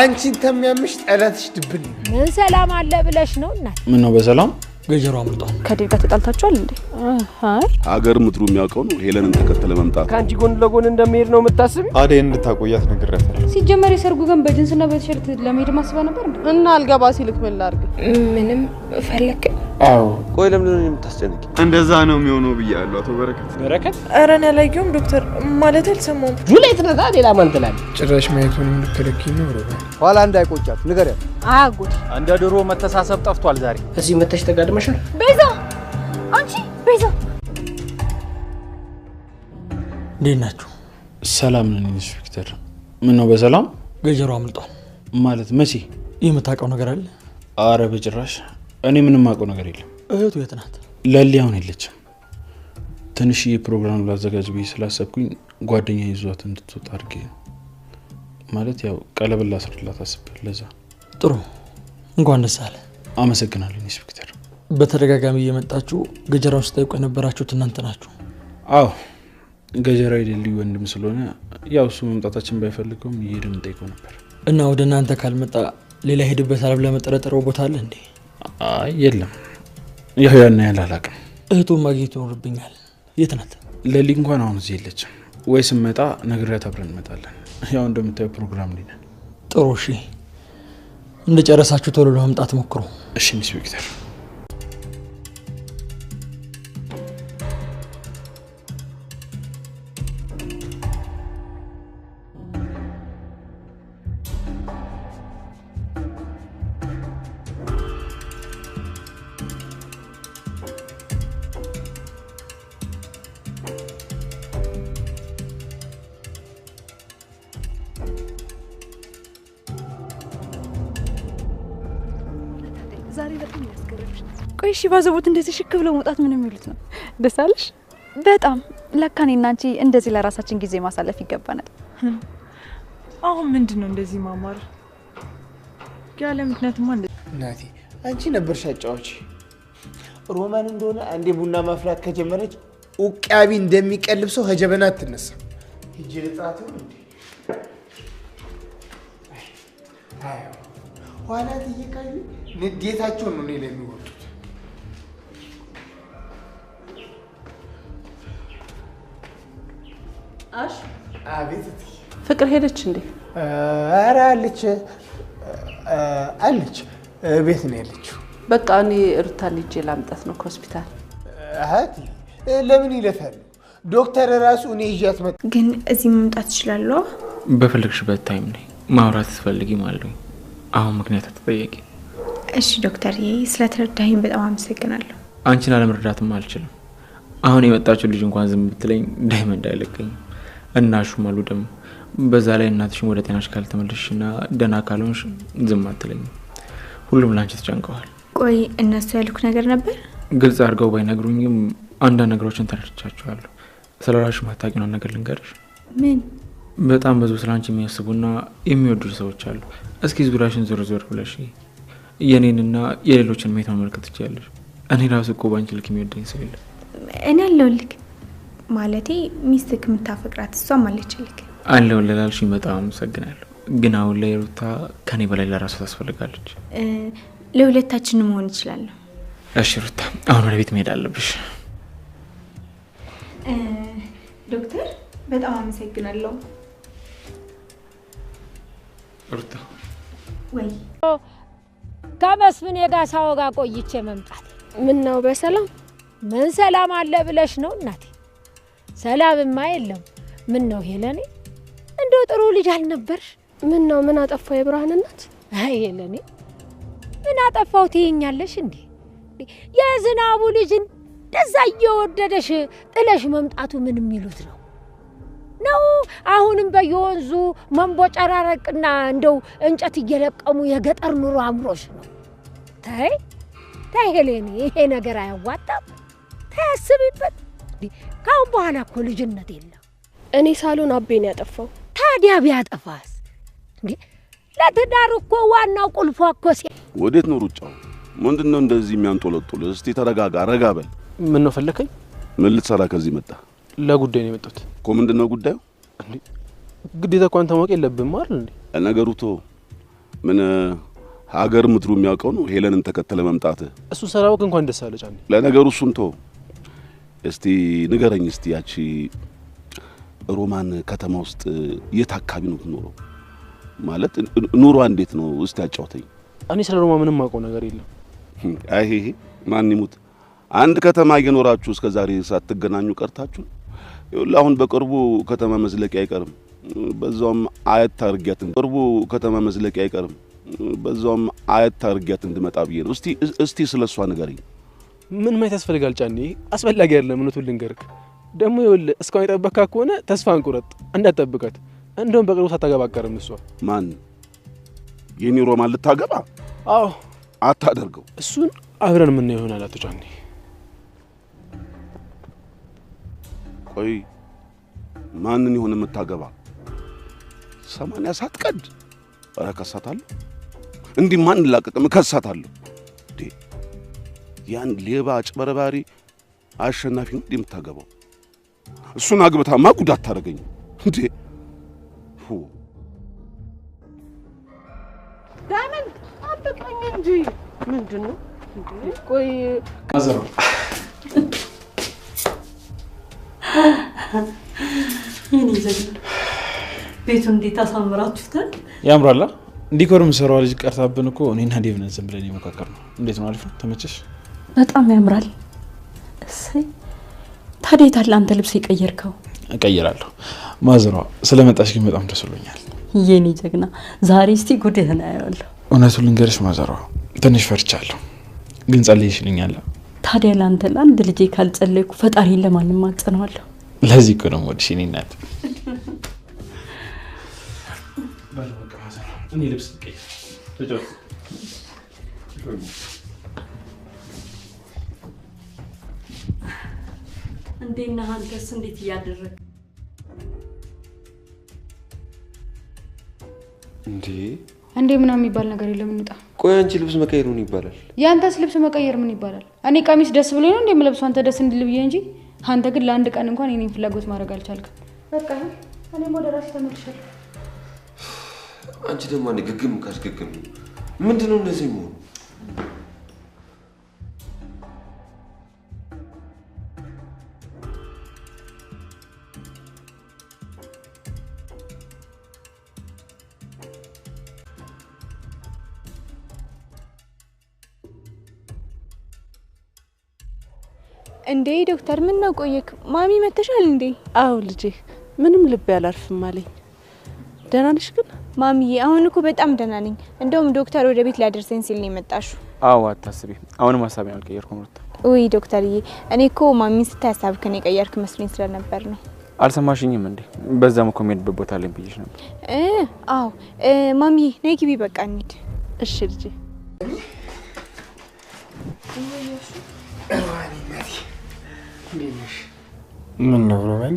አንቺን ተሚያምሽ ጠላትሽ ድብን ምን ሰላም አለ ብለሽ ነው እናት ምን ነው በሰላም ገጀሮ አምልጧል ከዴጋ ተጣልታችኋል እንዴ አይ ሀገር ምድሩ የሚያውቀው ነው ሄለንን ተከተለ መምጣት ካንቺ ጎን ለጎን እንደሚሄድ ነው የምታስቢ አዴ እንድታቆያት ነግሬያታለሁ ሲጀመር የሰርጉ ቀን በጅንስና በቲሸርት ለመሄድ ማስባ ነበር እና አልገባ ሲልክ ምን ላድርግ ምንም ፈለክ አዎ ቆይ ለምን ነው የምታስጨንቂ እንደዛ ነው የሚሆነው ብያለሁ አቶ በረከት አረን ያላየውም ዶክተር ማለት አልሰማም ጁሌት ነታ ሌላ ማን ትላለች ጭራሽ ማየቱን ልትከለኪ ነው ረባ ኋላ እንዳይቆጫት ንገሪያ አጉድ እንደ ድሮ መተሳሰብ ጠፍቷል ዛሬ እዚህ መተሽ ተጋድመሻል ቤዛ አንቺ ቤዛ እንዴናችሁ ሰላም ነን ኢንስፔክተር ምን ነው በሰላም ገጀሮ አምልጧል ማለት መቼ የምታውቀው ነገር አለ አረ በጭራሽ እኔ ምንም ማውቀው ነገር የለም እህቱ የት ናት ለሊያውን የለችም ትንሽ የፕሮግራም ላዘጋጅ ብዬ ስላሰብኩኝ ጓደኛ ይዟት እንድትወጣ አድርጌ ማለት ያው ቀለበት ላስርላት አስቤ ለዛ ጥሩ እንኳን ደስ አለ አመሰግናለሁ ኢንስፔክተር በተደጋጋሚ እየመጣችሁ ገጀራውን ስጠይቁ የነበራችሁት እናንተ ናችሁ አዎ ገጀራ ይደልይ ወንድም ስለሆነ ያው እሱ መምጣታችን ባይፈልገውም ይሄድን ጠይቀው ነበር እና ወደ እናንተ ካልመጣ ሌላ ሄድበታል ብለህ መጠረጠረው ቦታ አለ እንዴ አይ የለም ያው ያን ያላላቀም እህቱን ማግኘት ይኖርብኛል የት ናት ለሊ እንኳን አሁን እዚህ የለችም ወይ ስመጣ ነግሬያት አብረን እንመጣለን ያው እንደምታየው ፕሮግራም ላይ ነን ጥሩ እሺ እንደጨረሳችሁ ቶሎ ለመምጣት ሞክሩ እሺ ኢንስፔክተር ዛሬ በጣም ያስገርምሽ ቆይ እሺ ባዘቦት እንደዚህ ሽክ ብለው መውጣት ምን የሚሉት ነው ደስ አለሽ በጣም ለካኔና አንቺ እንደዚህ ለራሳችን ጊዜ ማሳለፍ ይገባናል አሁን ምንድነው እንደዚህ ማማር ያለ ምክንያቱም እናቴ አንቺ ነበርሽ አጫዋች ሮማን እንደሆነ አንዴ ቡና ማፍላት ከጀመረች ኡቃቢ እንደሚቀልብ ሰው ሀጀበና አትነሳ ሂጂ ልጣቱ እንዴ አይ ኋላ ትይካዩ ንዴታቸው ነው ነው የሚወጡት አሽ አቤት ፍቅር ሄደች እንዴ ኧረ አለች ቤት ነው ያለችው በቃ እኔ ሩታ ልጅ ላምጣት ነው ከሆስፒታል አሃቲ ለምን ይለፋል ዶክተር ራሱ እኔ ይያት መጣ ግን እዚህ መምጣት ይችላል በፈልግሽበት ታይም ላይ ማውራት ትፈልጊ ማለት ነው አሁን ምክንያት ተጠየቂ እሺ ዶክተር ስለተረዳኸኝ በጣም አመሰግናለሁ አንቺን አለመረዳትም አልችልም አሁን የመጣችው ልጅ እንኳን ዝም ብትለኝ ዳይመንድ አይለቀኝ እናሹ ማሉ ደም በዛ ላይ እናትሽን ወደ ጤናሽ ካልተመለስሽና ደና ካልሆንሽ ዝም አትለኝ ሁሉም ላንቺ ተጨንቀዋል ቆይ እነሱ ያልኩ ነገር ነበር ግልጽ አድርገው ባይነግሩኝም አንዳንድ ነገሮችን ተረድቻቸዋለሁ ስለራስሽ ማታውቂውን ነገር ልንገርሽ ምን በጣም ብዙ ስላንቺ የሚያስቡና የሚወዱ ሰዎች አሉ እስኪ ዙሪያሽን ዞር ዞር ብለሽ የኔንና የሌሎችን ሁኔታ መመልከት ትችያለሽ እኔ ራሱ እኮ ባንቺ ልክ የሚወደኝ ሰው የለም እኔ አለሁልህ ማለቴ ሚስትክ የምታፈቅራት እሷም አለችልክ አለሁልህ ላልሽኝ በጣም አመሰግናለሁ ግን አሁን ላይ ሩታ ከኔ በላይ ለራሷ ታስፈልጋለች ለሁለታችን መሆን ይችላል እሺ ሩታ አሁን ወደ ቤት መሄድ አለብሽ ዶክተር በጣም አመሰግናለሁ ሩታ ወይ ከመስፍን የጋር ሳወጋ ቆይቼ መምጣት ምን ነው በሰላም ምን ሰላም አለ ብለሽ ነው እናቴ ሰላምማ የለም ምን ነው ሄለኔ እንደው ጥሩ ልጅ አልነበርሽ ምን ነው ምን አጠፋው የብርሃን እናት አይ ሄለኔ ምን አጠፋው ትይኛለሽ እንዴ የዝናቡ ልጅ እንደዛ እየወደደሽ ጥለሽ መምጣቱ ምን የሚሉት ነው አሁንም በየወንዙ መንቦጨራረቅና እንደው እንጨት እየለቀሙ የገጠር ኑሮ አምሮሽ ነው ታይ ሄለኔ ይሄ ነገር አያዋጣም ታስቢበት ካሁን በኋላ እኮ ልጅነት የለም እኔ ሳሎን አቤን ያጠፋው ታዲያ ቢያጠፋስ እንዴ ለትዳር እኮ ዋናው ቁልፎ እኮ ወዴት ነው ሩጫው ምንድነው እንደዚህ የሚያንጦለጡል እስቲ ተረጋጋ ረጋበል ምን ነው ፈለከኝ ምን ልትሰራ ከዚህ መጣ ለጉዳይ ነው የመጣሁት እኮ ምንድነው ጉዳዩ እንዴ ግዴታ እንኳን ተማውቅ የለብም አይደል እንዴ ነገሩ ቶ ምን ሀገር ምድሩ የሚያውቀው ነው ሄለንን ተከተለ መምጣት። እሱ ሰራው እንኳን ደስ አለ ጫኔ። ለነገሩ እሱን ተው። እስቲ ንገረኝ እስቲ ያቺ ሮማን ከተማ ውስጥ የት አካባቢ ነው የምትኖረው? ማለት ኑሯ እንዴት ነው? እስቲ አጫውተኝ። እኔ ስለ ሮማ ምንም ማውቀው ነገር የለም። አይ ማን ይሙት አንድ ከተማ እየኖራችሁ እስከ ዛሬ ሳትገናኙ ቀርታችሁ። ይኸውልህ አሁን በቅርቡ ከተማ መዝለቂያ አይቀርም። በዛውም አያት ታርጊያት ቅርቡ ከተማ መዝለቂያ አይቀርም። በዛውም አያት ታርጊያት እንድመጣ ብዬ ነው። እስቲ ስለሷ ንገረኝ። ምን ማየት ያስፈልጋል ጫኔ? አስፈላጊ አይደለም። እውነቱን ልንገርክ ደግሞ ይኸውልህ እስካሁን የጠበካ ከሆነ ተስፋ አንቁረጥ፣ እንዳትጠብቃት። እንደውም በቅርቡ ሳታገባ አትቀርም እሷ። ማን? የኔ ሮማን ልታገባ? አዎ። አታደርገው። እሱን አብረን ምን ይሆናል አቶ ጫኔ። ቆይ ማንን ይሆን የምታገባ? 80 ሳትቀድ አራከሳታለሁ። እንዲህ ማን ላቀቀም ከሳታለሁ። ያን ሌባ አጭበርባሪ አሸናፊ ነው የምታገባው? እሱን አግብታማ ጉዳት ታደርገኝ እንዴ? ዳይመንድ አጥቃኝ እንጂ ምንድነው? ቆይ አዘሩ የኔ ዘግን ቤቱ እንዴት አሳምራችሁታል? ያምራላ። ዲኮርም ሰራው ልጅ ቀርታብን እኮ እኔና ዴቭ ነን ዝም ብለን የሞካከር ነው። እንዴት ነው? አሪፍ ነው? ተመቸሽ? በጣም ያምራል። እሰይ። ታዲያ ታላ አንተ ልብስ ይቀየርከው? እቀይራለሁ። ማዘሯ ስለመጣሽ ግን በጣም ደስ ብሎኛል። የኔ ጀግና ዛሬ እስቲ ጉድህን አያለሁ። እውነቱን ልንገርሽ ማዘሯ ትንሽ ፈርቻለሁ፣ ግን ጸልይሽልኛል። ታዲያ ላንተ ለአንድ ልጄ ካልጸለይኩ ፈጣሪን ለማንም ማጸናዋለሁ። ለዚህ እኮ ነው ወድሽ እኔ እናት። ባለበቃ ማዘሯ እኔ ልብስ ልቀይር ተጫወት። እንዴና አንተስ እንዴት ያደረክ እንዴ ምናምን የሚባል ነገር የለም። እንውጣ። ቆይ አንቺ ልብስ መቀየር ምን ይባላል? ያንተስ ልብስ መቀየር ምን ይባላል? እኔ ቀሚስ ደስ ብሎኝ ነው እንደምለብሰው አንተ ደስ እንድል ብዬ እንጂ አንተ ግን ለአንድ ቀን እንኳን የኔን ፍላጎት ማድረግ አልቻልክም። በቃ እኔም ወደ ራሴ ተመልሻለሁ። አንቺ ደግሞ አንዴ ግግም ካስገግም ምንድነው እንደዚህ ነው? እንዴ ዶክተር ምን ነው ቆየክ? ማሚ መተሻል እንዴ? አው ልጄ ምንም ልብ ያላርፍም አለኝ። ደህና ነሽ ግን? ማሚዬ አሁን እኮ በጣም ደህና ነኝ። እንደውም ዶክተር ወደ ቤት ሊያደርሰኝ ሲል ነው የመጣሽው። አዎ አታስቢ፣ አሁንም ሐሳቤን አልቀየርኩም ሩታ። ውይ ዶክተርዬ እኔ እኮ ማሚን ስታይ ሐሳብክን የቀየርክ መስሎኝ ስለነበር ነው። አልሰማሽኝም እንዴ? በዛም እኮ የምሄድበት ቦታ ላይ ብዬሽ ነበር። አዎ ማሚዬ ነይ ግቢ በቃ እንሂድ። እሺ ልጄ። ምን ነው ሮማኒ?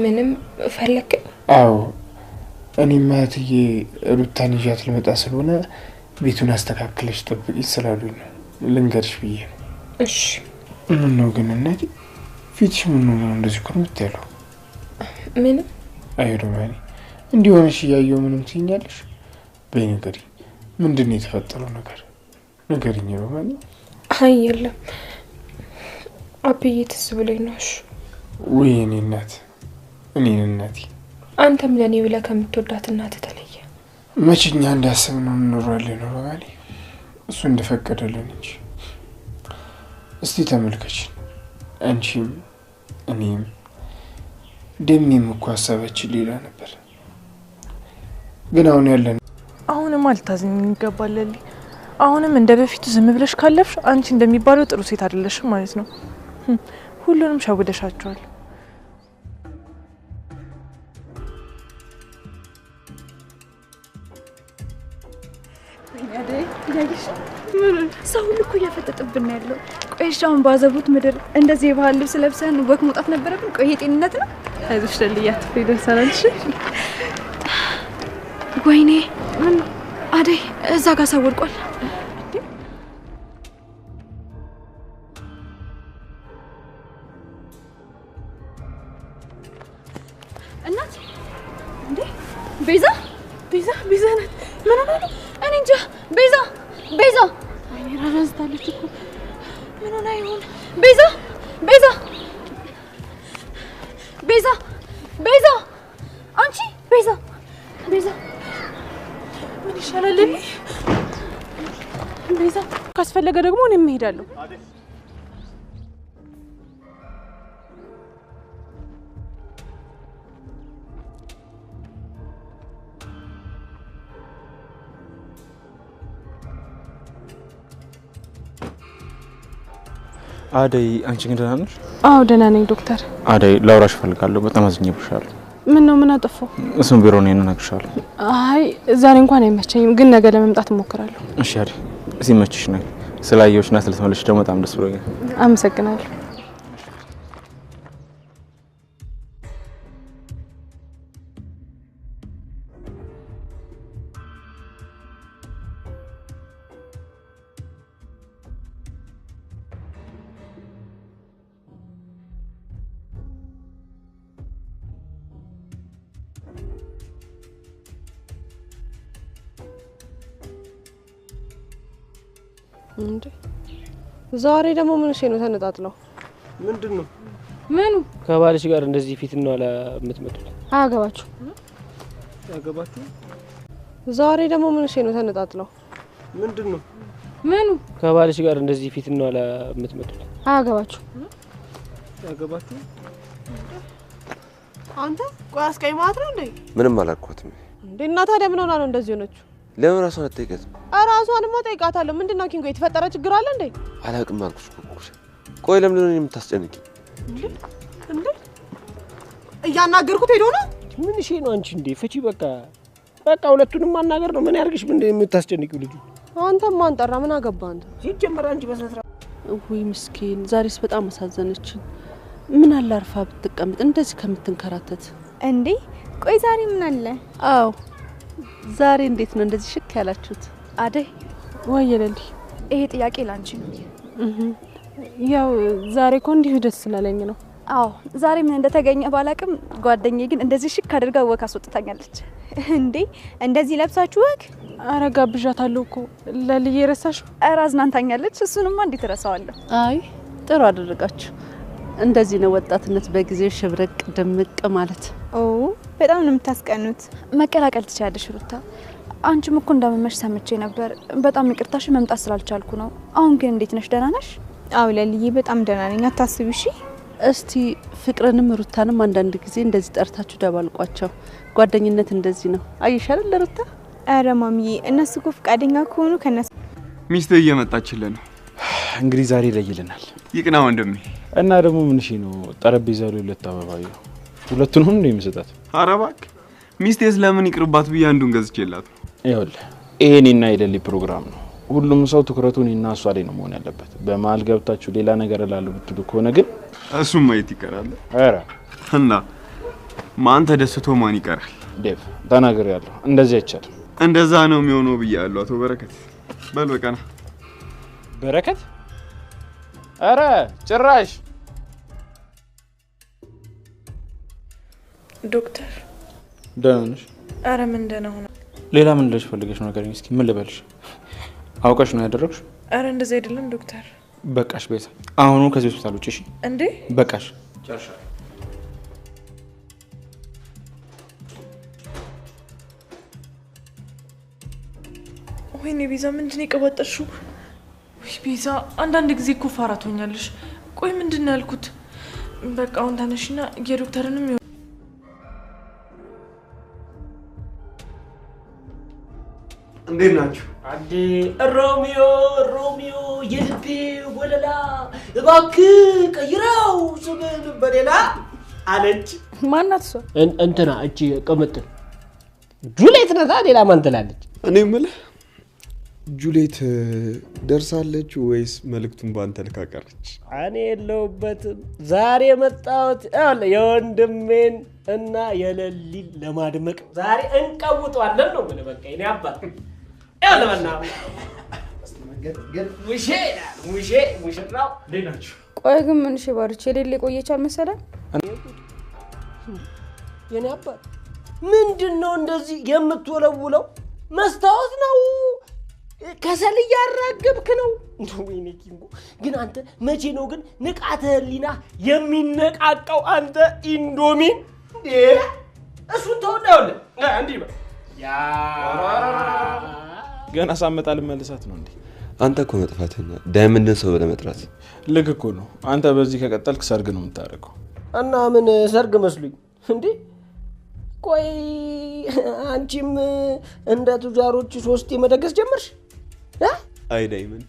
ምንም ፈለክ? አዎ እኔማ እትዬ ሩታን ይዣት ልመጣ ስለሆነ ቤቱን አስተካክለሽ ጠብቂኝ ስላሉኝ ነው ልንገርሽ ብዬ ነው። እሺ። ምን ነው ግን እናቴ ፊትሽ ምን ነው እንደዚህ ኩርምት ያለው? ምንም። አይ ሮማኒ እንዲህ ሆነሽ እያየሁ ምንም ትይኛለሽ? በይ ንገሪኝ፣ ምንድን ነው የተፈጠረው ነገር ንገሪኝ ሮማኒ። አይ የለም አብዬ ትዝ ብሎኝ ነው። እሺ። ወይ እኔ እናት እኔን እናቴ አንተም ለኔ ብለህ ከምትወዳት እናት ተለየ። መቼኛ እንዳሰብነው እንኖራለን ሮማኒ፣ እሱ እንደፈቀደልን እንጂ። እስቲ ተመልከች፣ አንቺም እኔም ደሜም እኮ ሀሳባችን ሌላ ነበር። ግን አሁን ያለን አሁንም አልታዝኝ ይገባል። አሁንም እንደ በፊቱ ዝም ብለሽ ካለፍሽ አንቺ እንደሚባለው ጥሩ ሴት አይደለሽም ማለት ነው። ሁሉንም ሸውደሻቸዋል። ሰው ሁሉ እኮ እያፈጠጥብን ያለው። ቆይ እሺ አሁን ባዘቡት ምድር እንደዚህ የባህል ልብስ ለብሰን ወክ መውጣት ነበረብን? ቆይ ጤንነት ነው? አይዞሽ ደልያ ትፈይ ደርሰናል። እሺ ወይኔ ምን አደይ እዛ ጋር ሰው ወድቋል። እናት እንዴ ቤዛ ናት። ምን ሆነ ነው? እኔ እንጃ። ቤዛ ቤዛ ወይኔ ራራዝታለች እኮ ምን ሆነ ይሆን? ቤዛ ቤዛ ቤዛ ቤዛ አንቺ ቤዛ ቤዛ ምን ይሻላል? ቤዛ ካስፈለገ ደግሞ እኔም እሄዳለሁ። አደይ አንቺ ግን ደህና ነሽ? አዎ ደህና ነኝ ዶክተር። አደይ ላውራሽ እፈልጋለሁ። በጣም አዝኜብሻለሁ። ምን ነው ምን አጠፋው? እሱም ቢሮ ነው እነግርሻለሁ። አይ ዛሬ እንኳን አይመቸኝም፣ ግን ነገ ለመምጣት እሞክራለሁ። እሺ አደይ፣ ሲመችሽ ነኝ። ስላየሁሽና ስለተመለስሽ ደግሞ በጣም ደስ ብሎኛል። አመሰግናለሁ። እንዴ ዛሬ ደግሞ ምን እሺ ነው ተነጣጥለው? ምንድነው? ምኑ? ከባልሽ ጋር እንደዚህ ፊት ነው አለ የምትመጡት? አያገባችሁ። አያገባችሁ? ዛሬ ደግሞ ምን እሺ ነው ተነጣጥለው? ምንድነው? ምኑ? ከባልሽ ጋር እንደዚህ ፊት ነው አለ የምትመጡት? አያገባችሁ። አያገባችሁ? አንተ ቆይ አስቀይ ማለት ነው እንዴ? ምንም አላልኳትም እንዴ። እና ታዲያ ምን ሆና ነው እንደዚህ ሆነችው? ለምን ራሷን አትጠይቃትም? ራሷንማ ጠይቃታለሁ። ምንድነው ኪንጎ የተፈጠረ ችግር አለ እንዴ? አላውቅም አልኩሽ እኮ። ቆይ ለምን ነው የምታስጨንቂ? እንዴ እያናገርኩት ሄዶ ነው። ምን እሺ ነው አንቺ እንዴ? ፍቺ በቃ ሁለቱንም ማናገር ነው። ምን ያርግሽ? ምን የምታስጨንቂው ልጁ? አንተም ማን ጠራ? ምን አገባ አንተ? ሲጀመር አንቺ በስነስርዓት ወይ ምስኪን፣ ዛሬስ በጣም አሳዘነችኝ። ምን አለ አርፋ ብትቀመጥ እንደዚህ ከምትንከራተት። እንዴ ቆይ ዛሬ ምን አለ? አዎ ዛሬ እንዴት ነው እንደዚህ ሽክ ያላችሁት? አደይ ወየለልኝ፣ ይሄ ጥያቄ ላንቺ ነው። ያው ዛሬ እኮ እንዲሁ ደስ ስላለኝ ነው። አዎ ዛሬ ምን እንደተገኘ ባላቅም ጓደኛዬ ግን እንደዚህ ሽክ አድርጋ ወክ አስወጥታኛለች። እንዴ እንደዚህ ለብሳችሁ ወክ? አረ ጋብዣታለሁ እኮ ለልዬ ረሳሽ? አረ አዝናንታኛለች። እሱንማ እንዴት እረሳዋለሁ? አይ ጥሩ አደረጋችሁ። እንደዚህ ነው ወጣትነት በጊዜው ሽብረቅ ድምቅ ማለት። ኦ በጣም ነው የምታስቀኑት። መቀላቀል ትችያለሽ ሩታ። አንቺም እኮ እንዳመመሽ ሰምቼ ነበር። በጣም ይቅርታሽ መምጣት ስላልቻልኩ ነው። አሁን ግን እንዴት ነሽ? ደህና ነሽ? አው ለልዬ በጣም ደህና ነኝ። አታስቢ እሺ። እስቲ ፍቅርንም ሩታንም አንዳንድ ጊዜ እንደዚህ ጠርታችሁ ደባልቋቸው። ጓደኝነት እንደዚህ ነው። አይሻል ለሩታ? አረ ማሚዬ እነሱ እኮ ፍቃደኛ ከሆኑ ከነሱ ሚስት እየመጣችልን ነው። እንግዲህ ዛሬ ይለይልናል። ይቅና ወንድሜ። እና ደግሞ ምን እሺ ነው ጠረጴዛው ላይ ሁለት አበባ ይኸው ሁለቱን ሁሉ ነው የሚሰጣት። ኧረ እባክህ ሚስቴስ ለምን ይቅርባት ብዬ አንዱን ገዝቼላት። ይኸውልህ ይሄኔና የሌሊ ፕሮግራም ነው። ሁሉም ሰው ትኩረቱን እና እሷ ላይ ነው መሆን ያለበት። በመሀል ገብታችሁ ሌላ ነገር እላለሁ ብትሉ ከሆነ ግን እሱም ማየት ይቀራል። ኧረ እና ማን ተደስቶ ማን ይቀራል? ዴቭ ተናግሬያለሁ። እንደዚህ አይቻልም። እንደዛ ነው የሚሆነው ብያለሁ። አቶ በረከት በል በቃ ና። በረከት ኧረ ጭራሽ ዶክተር ደህና ነሽ? አረ ምን ደህና ሆነ? ሌላ ምን ልልሽ ፈልገሽ ነው? ንገሪኝ እስኪ። ምን ልበልሽ? አውቀሽ ነው ያደረግሽ? አረ እንደዛ አይደለም ዶክተር። በቃሽ ቤዛ፣ አሁኑ ከዚህ ሆስፒታል ውጪ። እሺ እንዴ? በቃሽ። ጨርሻለሁ። ወይኔ ቤዛ ምንድን ነው የቀባጠርሽው? ወይ ቤዛ አንዳንድ ጊዜ እኮ ፋራ ትሆኛለሽ። ቆይ ምንድን ነው ያልኩት? በቃ አሁን ተነሽና የዶክተርንም እንዴት ናችሁ? አዲ ሮሚዮ የልቤ ወለላ እባክህ ቀይረው ስምን በሌላ አለች። ማናት እሷ? እንትና እቺ ቅምጥል ጁሌት ነታ። ሌላ ማን ትላለች? እኔ የምልህ ጁሌት ደርሳለች ወይስ መልእክቱን ባንተ ልካ ቀረች? እኔ የለሁበትም። ዛሬ የመጣሁት የወንድሜን እና የሌሊን ለማድመቅ ዛሬ እንቀውጠዋለን ነው የምልህ። በቃ እኔ አባት ያለበና ሙሽራው እንዴት ናችሁ? ቆይ ግን ምን ባርቼ ሌሊ ቆየቻል መሰለህ? የኔ አባት ምንድነው እንደዚህ የምትወለውለው? መስታወት ነው ከሰል እያራገብክ ነው። ወይኔ ኪንጎ ግን አንተ መቼ ነው ግን ንቃተ ህሊና የሚነቃቃው? አንተ ኢንዶሚን እሱን ተወዳውለ እንዴ ያ ገና ሳመጣ ልመልሳት ነው እንዴ? አንተ እኮ መጥፋትና ዳይመንድን ሰው ለመጥራት ልክ እኮ ነው። አንተ በዚህ ከቀጠልክ ሰርግ ነው የምታደርገው። እና ምን ሰርግ መስሉኝ እንዴ? ቆይ አንቺም እንደ ቱጃሮች 3 መደገስ ጀመርሽ? አይ ዳይመንድ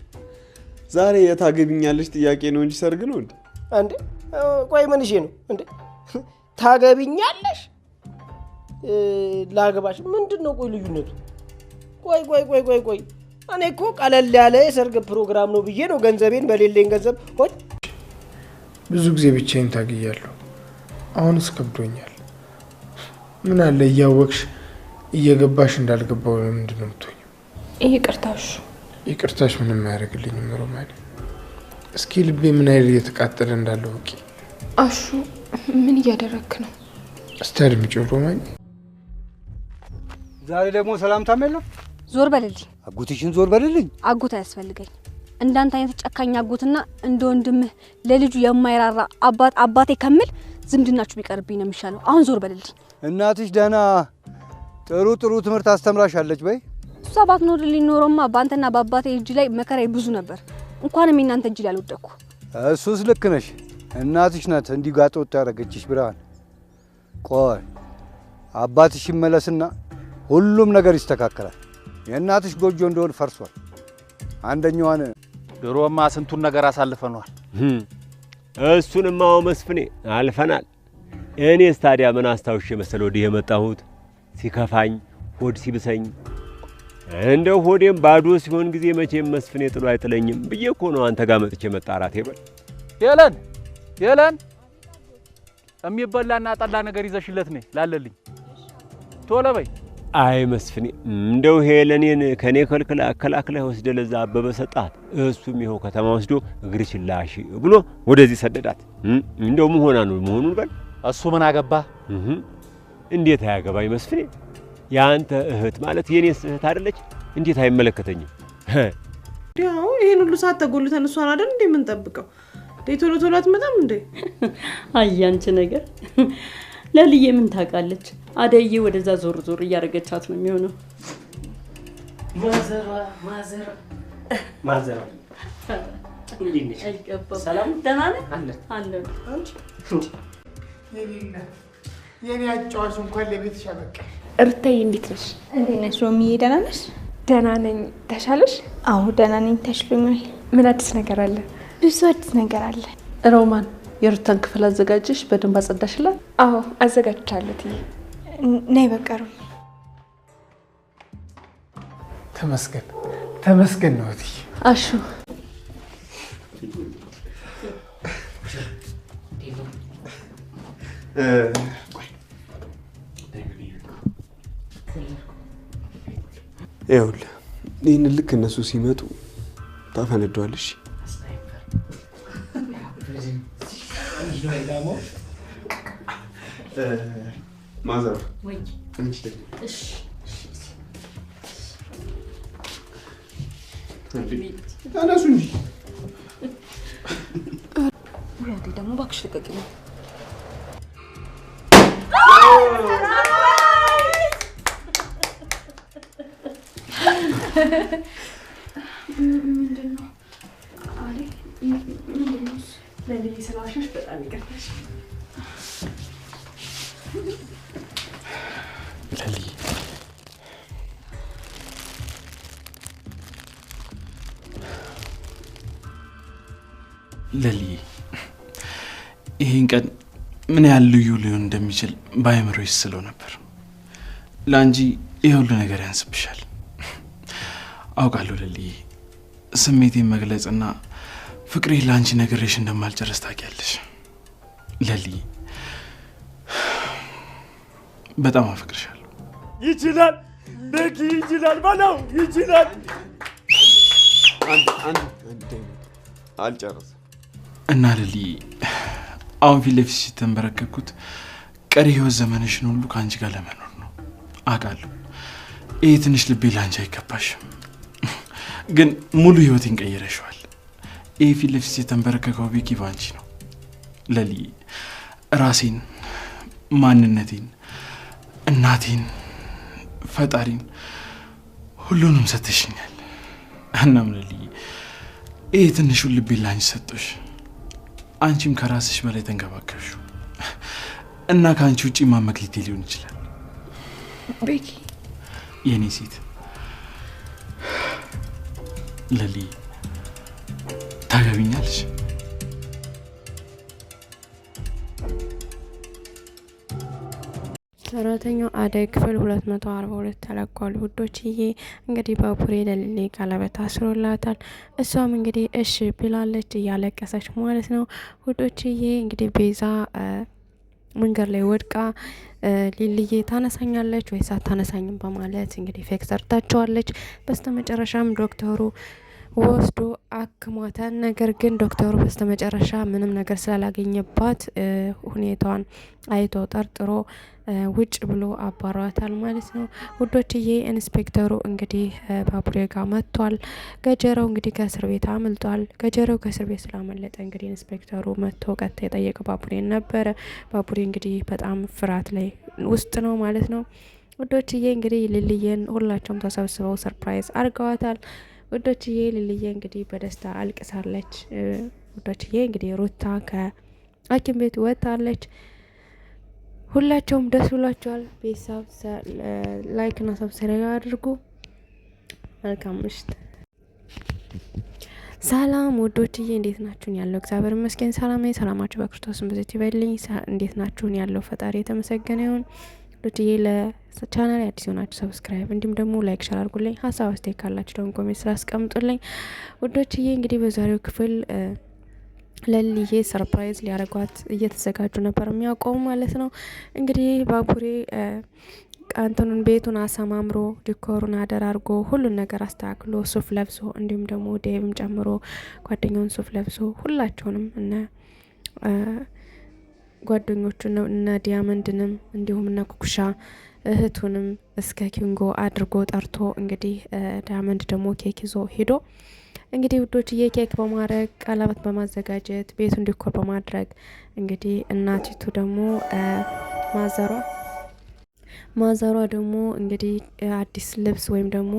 ዛሬ የታገቢኛለሽ ጥያቄ ነው እንጂ ሰርግ ነው እንዴ? እንዴ ቆይ ምን እሺ ነው እንዴ? ታገቢኛለሽ ላገባሽ ምንድነው? ቆይ ልዩነቱ ቆይ እኔ እኮ ቀለል ያለ የሰርግ ፕሮግራም ነው ብዬ ነው ገንዘቤን በሌለኝ ገንዘብ ሆይ ብዙ ጊዜ ብቻዬን ታግያለሁ። አሁንስ ከብዶኛል። ምን አለ እያወቅሽ እየገባሽ እንዳልገባው ለምንድን ነው የምትሆኚው? ይቅርታሽ ምንም አያደርግልኝም ሮማን። እስኪ ልቤ ምን አይል እየተቃጠለ እንዳለው ወቂ። አሹ ምን እያደረክ ነው? እስቲ አድምጪው ሮማን። ዛሬ ደግሞ ሰላምታም የለም። ዞር በልልኝ። አጎትሽን ዞር በልልኝ። አጎት አያስፈልገኝ። እንዳንተ አይነት ጨካኝ አጎትና እንደ ወንድምህ ለልጁ የማይራራ አባቴ ከምል ዝምድናችሁ ቢቀርብኝ ነው የሚሻለው። አሁን ዞር በልልኝ። እናትሽ ደህና ጥሩ ትምህርት አስተምራሻለች በይ። እሷ ባትኖርልኝ ኖሮማ በአንተና በአባቴ እጅ ላይ መከራዬ ብዙ ነበር። እንኳንም እናንተ እጅ ላይ አልወደኩ። እሱስ ልክ ነሽ። እናትሽ ናት እንዲህ ጋጥ ወጥ ያደረገችሽ ብርሃን። ቆይ አባትሽ ይመለስና ሁሉም ነገር ይስተካከላል። የእናትሽ ጎጆ እንደሆነ ፈርሷል። አንደኛዋን ድሮማ ስንቱን ነገር አሳልፈናል። እሱንማ መስፍኔ አልፈናል። እኔስ ታዲያ ምን አስታውሽ መሰለ ወዲህ የመጣሁት ሲከፋኝ ሆድ ሲብሰኝ እንደው ሆዴም ባዶ ሲሆን ጊዜ መቼም መስፍኔ ጥሎ አይጥለኝም ብዬ እኮ ነው አንተ ጋር መጥቼ መጣራት ይበል። የለን የሚበላና ጠላ ነገር ይዘሽለት ነኝ ላለልኝ ቶሎ በይ። አይ መስፍኔ እንደው ሄለኔን ከኔ ከልክላ አከላክላ ወስደ ለዛ አበበ ሰጣት። እሱም ይኸው ከተማ ወስዶ እግርሽን ላሽ ብሎ ወደዚህ ሰደዳት። እንደው መሆኑን በል። እሱ ምን አገባ? እንዴት አያገባኝ መስፍኔ? ያንተ እህት ማለት የኔስ እህት አይደለች? እንዴት አይመለከተኝም? ያው ይሄን ሁሉ ሰዓት ተጎልተን እሷን አይደል እንዴ ምን ጠብቀው? ቶሎ አትመጣም እንዴ? አያንቺ ነገር ለልዬ ምን ታውቃለች? አደዬ ወደዛ ዞር እያደረገቻት ነው የሚሆነው። ማዘሯ እንዴት ነሽ? ሰላም ደህና ነህ? አለ የኔ አጫዋች እንኳን ለቤትሽ አበቃ። እርታዬ እንዴት ነሽ? እንዴት ነሽ ሮሚዬ? ደህና ነሽ? ደህና ነኝ። ተሻለሽ? አዎ ደህና ነኝ፣ ተሽሎኛል። ምን አዲስ ነገር አለ? ብዙ አዲስ ነገር አለ። ሮማን የሩታን ክፍል አዘጋጀሽ? በደንብ አጸዳሽላት? አዎ አዘጋጅቻለሁ። ነይ በቃ ሮሚ። ተመስገን ነው እትዬ። አሹ ይኸውልህ ይህንን ልክ እነሱ ሲመጡ ታፈነዷለሽ። ማዘር ተነሱ እንጂ ወዴ ደግሞ እባክሽ ልቀቂኝ። ምንድነው? አሪ ምንድነው? ለልዬ ስላልሽሽ በጣም ይቅርታሽ። ለሊ ይሄን ቀን ምን ያህል ልዩ ሊሆን እንደሚችል ባይምሮሽ ስለው ነበር። ላንጂ ይሄ ሁሉ ነገር ያንስብሻል አውቃለሁ። ለሊ ስሜቴን መግለጽና ፍቅሬ ላንቺ ነገርሽ እንደማልጨርስ ታውቂያለሽ። ለሊ በጣም አፈቅርሻለሁ። ይችላል በቂ ይችላል ባለው ይችላል። አንድ አልጨረሰም እና ለሊ አሁን ፊት ለፊት ሲተንበረከኩት ቀሪ ህይወት ዘመንሽን ሁሉ ከአንቺ ጋር ለመኖር ነው አውቃለሁ። ይሄ ትንሽ ልቤ ላንቺ አይገባሽም። ግን ሙሉ ህይወቴን ቀይረሽዋል። ይህ ፊት ለፊት የተንበረከከው ቤኪ ባንቺ ነው ለሊ። ራሴን፣ ማንነቴን፣ እናቴን፣ ፈጣሪን ሁሉንም ሰጥሽኛል። እናም ለሊ ይህ ትንሹን ልቤን ላንቺ ሰጠሽ። አንቺም ከራስሽ በላይ ተንከባከብሽ እና ከአንቺ ውጪ ማመክሊቴ ሊሆን ይችላል። ቤኪ የኔ ሴት ለሊ ታገቢኛለሽ? ሰራተኛው አደይ ክፍል 242 ተለቋል። ውዶችዬ እንግዲህ ባቡሬ ለሊሊ ቀለበት አስሮላታል። እሷም እንግዲህ እሺ ብላለች እያለቀሰች ማለት ነው። ውዶችዬ እንግዲህ ቤዛ መንገድ ላይ ወድቃ ሊልዬ ታነሳኛለች ወይስ አታነሳኝም በማለት እንግዲህ ፌክ ሰርታቸዋለች። በስተመጨረሻም ዶክተሩ ወስዶ አክሟታል። ነገር ግን ዶክተሩ በስተመጨረሻ ምንም ነገር ስላላገኘባት ሁኔታዋን አይቶ ጠርጥሮ ውጭ ብሎ አባሯታል ማለት ነው። ውዶችዬ ኢንስፔክተሩ እንግዲህ ባቡሬ ጋር መጥቷል። ገጀራው እንግዲህ ከእስር ቤት አምልጧል። ገጀራው ከእስር ቤት ስላመለጠ እንግዲህ ኢንስፔክተሩ መጥቶ ቀጥታ የጠየቀ ባቡሬን ነበረ። ባቡሬ እንግዲህ በጣም ፍርሃት ላይ ውስጥ ነው ማለት ነው። ውዶችዬ እንግዲህ ሊልዬን ሁላቸውም ተሰብስበው ሰርፕራይዝ አድርገዋታል። ውዶችዬ ሊልዬ እንግዲህ በደስታ አልቅሳለች። ውዶችዬ እንግዲህ ሩታ ከሐኪም ቤት ወጥታለች። ሁላቸውም ደስ ብሏቸዋል። ቤተሰብ ላይክ እና ሰብስክራይብ አድርጉ። መልካም ምሽት። ሰላም ውዶችዬ እንዴት ናችሁን? ያለው እግዚአብሔር ይመስገን ሰላም ነኝ። ሰላማችሁ በክርስቶስ ብዛት ይበልኝ። እንዴት ናችሁን? ያለው ፈጣሪ የተመሰገነ ይሁን። ውዶችዬ ለቻናል አዲስ ሆናችሁ ሰብስክራይብ እንዲሁም ደግሞ ላይክ ሸር አድርጉልኝ። ሀሳብ አስተያየት ካላችሁ ደግሞ ኮሜንት ስራ አስቀምጡልኝ። ውዶችዬ እንግዲህ በዛሬው ክፍል ለልዬ ሰርፕራይዝ ሊያደርጓት እየተዘጋጁ ነበር የሚያውቀው ማለት ነው። እንግዲህ ባቡሬ ቃንተኑን ቤቱን አሰማምሮ ዲኮሩን አደራርጎ ሁሉን ነገር አስተካክሎ ሱፍ ለብሶ እንዲሁም ደግሞ ዴቭም ጨምሮ ጓደኛውን ሱፍ ለብሶ ሁላቸውንም እነ ጓደኞቹን እነ ዲያመንድንም እንዲሁም እነ ኩኩሻ እህቱንም እስከ ኪንጎ አድርጎ ጠርቶ እንግዲህ ዲያመንድ ደግሞ ኬክ ይዞ ሄዶ እንግዲህ ውዶችዬ ኬክ በማድረግ ቀለበት በማዘጋጀት ቤቱን ዲኮር በማድረግ እንግዲህ እናቲቱ ደግሞ ማዘሯ ደግሞ እንግዲህ አዲስ ልብስ ወይም ደግሞ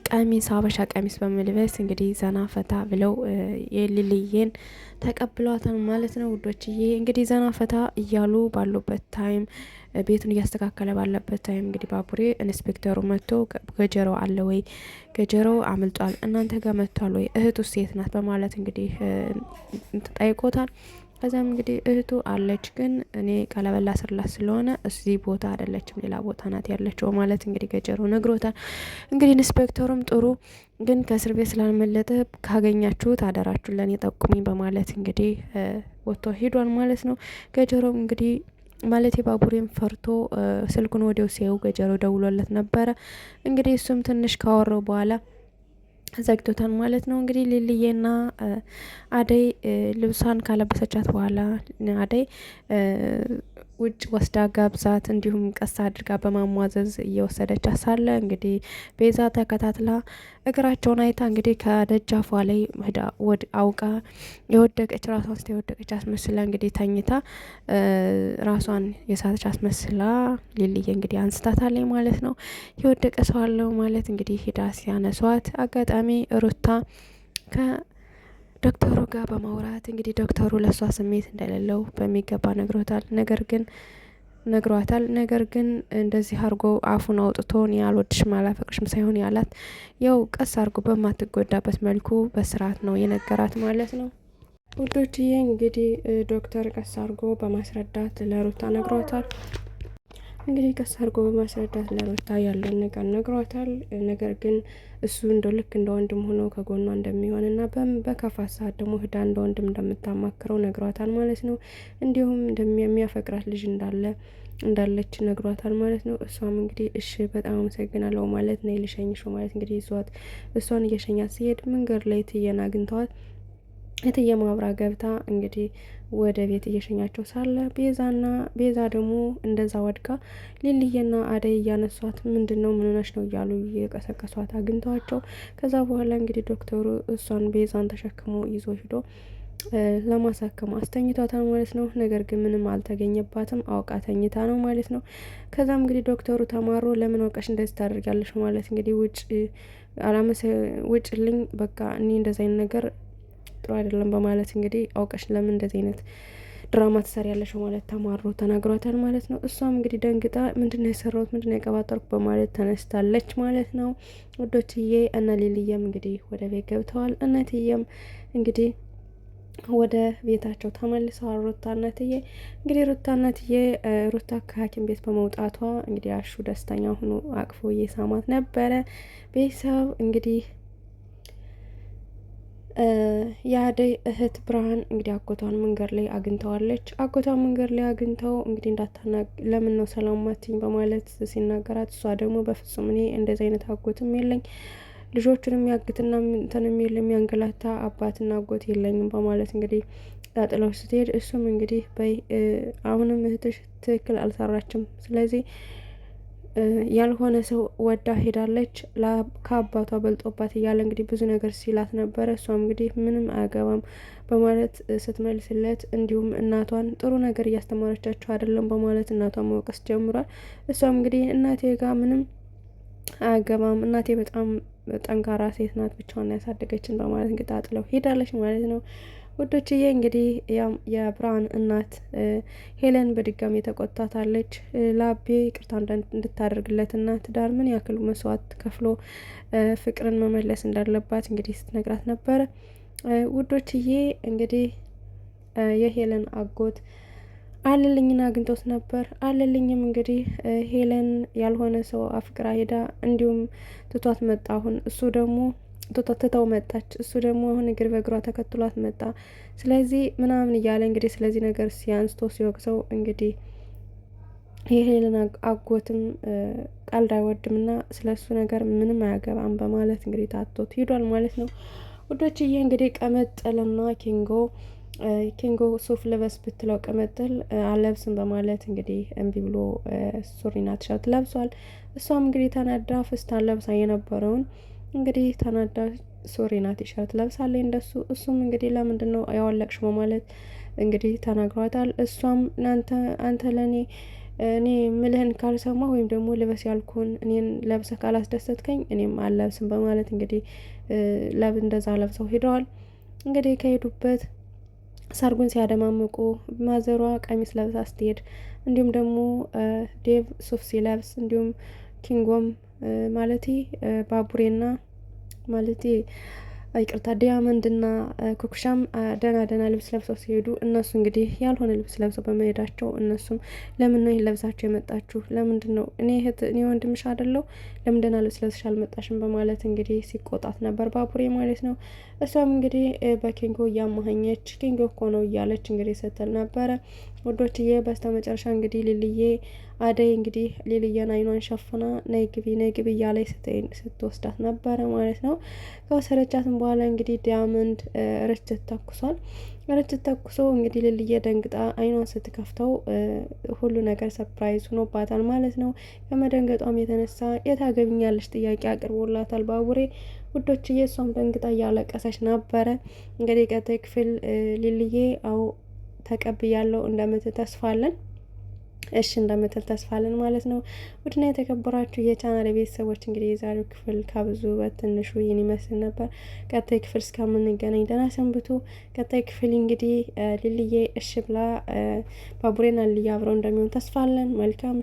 ቀሚስ ሀበሻ ቀሚስ በመልበስ እንግዲህ ዘና ፈታ ብለው የሊልዬን ተቀብሏታል ማለት ነው። ውዶችዬ እንግዲህ ዘና ፈታ እያሉ ባሉበት ታይም ቤቱን እያስተካከለ ባለበት ታይም እንግዲህ ባቡሬ ኢንስፔክተሩ መጥቶ ገጀራው አለ ወይ? ገጀራው አምልጧል፣ እናንተ ጋር መጥቷል ወይ? እህቱ ሴት ናት በማለት እንግዲህ ተጠይቆታል። ከዛም እንግዲህ እህቱ አለች፣ ግን እኔ ቀለበላ ስርላት ስለሆነ እዚህ ቦታ አይደለችም ሌላ ቦታ ናት ያለችው ማለት እንግዲህ ገጀራው ነግሮታል። እንግዲህ ኢንስፔክተሩም ጥሩ ግን ከእስር ቤት ስላልመለጠ ካገኛችሁት አደራችሁን ለእኔ ጠቁሚኝ በማለት እንግዲህ ወጥቶ ሄዷል ማለት ነው። ገጀራው እንግዲህ ማለት ባቡሬም ፈርቶ ስልኩን ወዲያው ሲያዩ ገጀራው ደውሎለት ነበረ። እንግዲህ እሱም ትንሽ ካወራው በኋላ ዘግቶታል ማለት ነው። እንግዲህ ሊልዬና አደይ ልብሷን ካለበሰቻት በኋላ አደይ ውጭ ወስዳ ጋብዛት እንዲሁም ቀስ አድርጋ በማሟዘዝ እየወሰደች ሳለ እንግዲህ ቤዛ ተከታትላ እግራቸውን አይታ እንግዲህ ከደጃፏ ላይ ሄዳ አውቃ የወደቀች ራሷን ስታ የወደቀች አስመስላ እንግዲህ ተኝታ ራሷን የሳተች አስመስላ ሊልዬ እንግዲህ አንስታታለች ማለት ነው። የወደቀ ሰው አለው ማለት እንግዲህ ሂዳ ሲያነሷት አጋጣሚ ሩታ ዶክተሩ ጋር በማውራት እንግዲህ ዶክተሩ ለሷ ስሜት እንደሌለው በሚገባ ነግሯታል። ነገር ግን እንደዚህ አርጎ አፉን አውጥቶ እኔ አልወድሽም አላፈቅርሽም ሳይሆን ያላት ያው ቀስ አርጎ በማትጎዳበት መልኩ በስርዓት ነው የነገራት ማለት ነው። ውዶችዬ እንግዲህ ዶክተር ቀስ አርጎ በማስረዳት ለሩታ ነግሯታል። እንግዲህ ቀስ አርጎ በማስረዳት ለሩታ ያለውን ነገር ነግሯታል። ነገር ግን እሱ እንደው ልክ እንደ ወንድም ሆኖ ከጎኗ እንደሚሆንና በከፋት ሰዓት ደግሞ ህዳ እንደ ወንድም እንደምታማክረው ነግሯታል ማለት ነው። እንዲሁም የሚያፈቅራት ልጅ እንዳለች ነግሯታል ማለት ነው። እሷም እንግዲህ እሺ በጣም አመሰግናለሁ ማለት ነው ልሸኝሽ ማለት እንግዲህ ይዟት እሷን እየሸኛት ሲሄድ መንገድ ላይ እትዬን አግኝተዋት እትዬ ማብራ ገብታ እንግዲህ ወደ ቤት እየሸኛቸው ሳለ ቤዛ ደግሞ እንደዛ ወድቃ ሊልዬና አደይ እያነሷት ምንድነው ምን ሆነሽ ነው እያሉ እየቀሰቀሷት አግኝተዋቸው ከዛ በኋላ እንግዲህ ዶክተሩ እሷን ቤዛን ተሸክሞ ይዞ ሂዶ ለማሳከም አስተኝቷታል ማለት ነው። ነገር ግን ምንም አልተገኘባትም፣ አውቃ ተኝታ ነው ማለት ነው። ከዛም እንግዲህ ዶክተሩ ተማሮ ለምን አውቀሽ እንደዚህ ታደርጊያለሽ ማለት እንግዲህ ውጭልኝ በቃ እኔ እንደዚህ አይነት ነገር ጥሩ አይደለም በማለት እንግዲህ አውቀሽ ለምን እንደዚህ አይነት ድራማ ትሰሪያለሽ ማለት ተማሮ ተናግሯታል ማለት ነው። እሷም እንግዲህ ደንግጣ ምንድነው የሰራሁት ምንድነው የቀባጠርኩ በማለት ተነስታለች ማለት ነው። ወዶችዬ እና ሊልየም እንግዲህ ወደ ቤት ገብተዋል። እናትየም እንግዲህ ወደ ቤታቸው ተመልሰዋል። ሩታ እናትዬ እንግዲህ ሩታ ከሐኪም ቤት በመውጣቷ እንግዲህ አሹ ደስተኛ ሆኖ አቅፎ እየሳማት ነበረ። ቤተሰብ እንግዲህ የአደይ እህት ብርሃን እንግዲህ አጎቷን መንገድ ላይ አግኝተዋለች። አጎቷን መንገድ ላይ አግኝተው እንግዲህ ለምን ነው ሰላም ማትኝ በማለት ሲናገራት እሷ ደግሞ በፍጹም እኔ እንደዚህ አይነት አጎትም የለኝ ልጆቹን የሚያግትና እንትን የሚል የሚያንገላታ አባትና አጎት የለኝም በማለት እንግዲህ ጣጥለው ስትሄድ እሱም እንግዲህ በይ አሁንም እህትሽ ትክክል አልሰራችም፣ ስለዚህ ያልሆነ ሰው ወዳ ሄዳለች ከአባቷ በልጦባት እያለ እንግዲህ ብዙ ነገር ሲላት ነበረ። እሷም እንግዲህ ምንም አያገባም በማለት ስትመልስለት እንዲሁም እናቷን ጥሩ ነገር እያስተማረቻቸው አይደለም በማለት እናቷን መውቀስ ጀምሯል። እሷም እንግዲህ እናቴ ጋር ምንም አያገባም እናቴ በጣም ጠንካራ ሴት ናት ብቻዋን ያሳደገችን በማለት እንግዲህ ጣጥለው ሄዳለች ማለት ነው። ውዶችዬ እንግዲህ የብርሃን እናት ሄለን በድጋሚ ተቆጣታለች። ላቤ ይቅርታ እንድታደርግለትና ትዳር ምን ያክል መስዋዕት ከፍሎ ፍቅርን መመለስ እንዳለባት እንግዲህ ስትነግራት ነበረ። ውዶችዬ እንግዲህ የሄለን አጎት አለልኝን አግኝቶት ነበር። አለልኝም እንግዲህ ሄለን ያልሆነ ሰው አፍቅራ ሄዳ እንዲሁም ትቷት መጣ። አሁን እሱ ደግሞ ትተው መጣች። እሱ ደግሞ አሁን እግር በእግሯ ተከትሏት መጣ። ስለዚህ ምናምን እያለ እንግዲህ ስለዚህ ነገር ሲያንስቶ ሲወቅሰው እንግዲህ የሄለን አጎትም ቀልድ አይወድምና ስለ እሱ ነገር ምንም አያገባም በማለት እንግዲህ ታቶት ሂዷል ማለት ነው። ውዶችዬ እንግዲህ ቀመጠልና ኪንጎ ሱፍ ልበስ ብትለው ቀመጥል አለብስም በማለት እንግዲህ እምቢ ብሎ ሱሪና ቲሸርት ለብሷል። እሷም እንግዲህ ተናዳ ፍስታን ለብሳ የነበረውን እንግዲህ ተናዳ ሱሪና ቲሸርት ለብሳለች እንደሱ። እሱም እንግዲህ ለምንድን ነው ያወለቅሽ በማለት እንግዲህ ተናግሯታል። እሷም አንተ ለኔ እኔ ምልህን ካልሰማ ወይም ደግሞ ልበስ ያልኩን እኔን ለብሰ ካላስደሰትከኝ እኔም አለብስም በማለት እንግዲህ እንደዛ ለብሰው ሄደዋል። እንግዲህ ከሄዱበት ሰርጉን ሲያደማምቁ ማዘሯ ቀሚስ ለብሳ ስትሄድ እንዲሁም ደግሞ ዴቭ ሱፍ ሲለብስ እንዲሁም ኪንጎም ማለቴ ባቡሬና ማለቴ ይቅርታ ዲያመንድና ኩኩሻም ደና ልብስ ለብሰው ሲሄዱ እነሱ እንግዲህ ያልሆነ ልብስ ለብሰው በመሄዳቸው እነሱም ለምን ነው ለብሳቸው የመጣችሁ? ለምንድን ነው እኔ ወንድምሽ አይደለው ለምን ደና ልብስ ለብሰሽ አልመጣሽም? በማለት እንግዲህ ሲቆጣት ነበር ባቡሬ ማለት ነው። እሷም እንግዲህ በኪንጎ እያማኸኘች ኪንጎ እኮ ነው እያለች እንግዲህ ስትል ነበረ። ወዶችዬ በስተመጨረሻ እንግዲህ ሊልዬ አደይ እንግዲህ ሊልዬን አይኗን ሸፍና ነይ ግቢ እያለች ስትወስዳት ነበረ ማለት ነው። ከወሰደቻትም በኋላ እንግዲህ ዲያመንድ ርችት ተኩሷል። ርችት ተኩሶ እንግዲህ ሊልዬ ደንግጣ አይኗን ስትከፍተው ሁሉ ነገር ሰርፕራይዝ ሆኖባታል ማለት ነው። ከመደንገጧም የተነሳ የታገብኛለች ጥያቄ አቅርቦላታል ባቡሬ። ውዶችዬ እሷም ደንግጣ እያለቀሰች ነበረ። እንግዲህ ቀጣይ ክፍል ሊልዬ ተቀብያለሁ እንደምትል ተስፋለን። እሺ እንደምትል ተስፋለን ማለት ነው። ውድና የተከበራችሁ የቻናል ቤተሰቦች እንግዲህ የዛሬው ክፍል ከብዙ በትንሹ ይህን ይመስል ነበር። ቀጣይ ክፍል እስከምንገናኝ ደህና ሰንብቱ። ቀጣይ ክፍል እንግዲህ ሊልዬ እሺ ብላ ባቡሬና ሊልዬ አብረው እንደሚሆን ተስፋለን። መልካም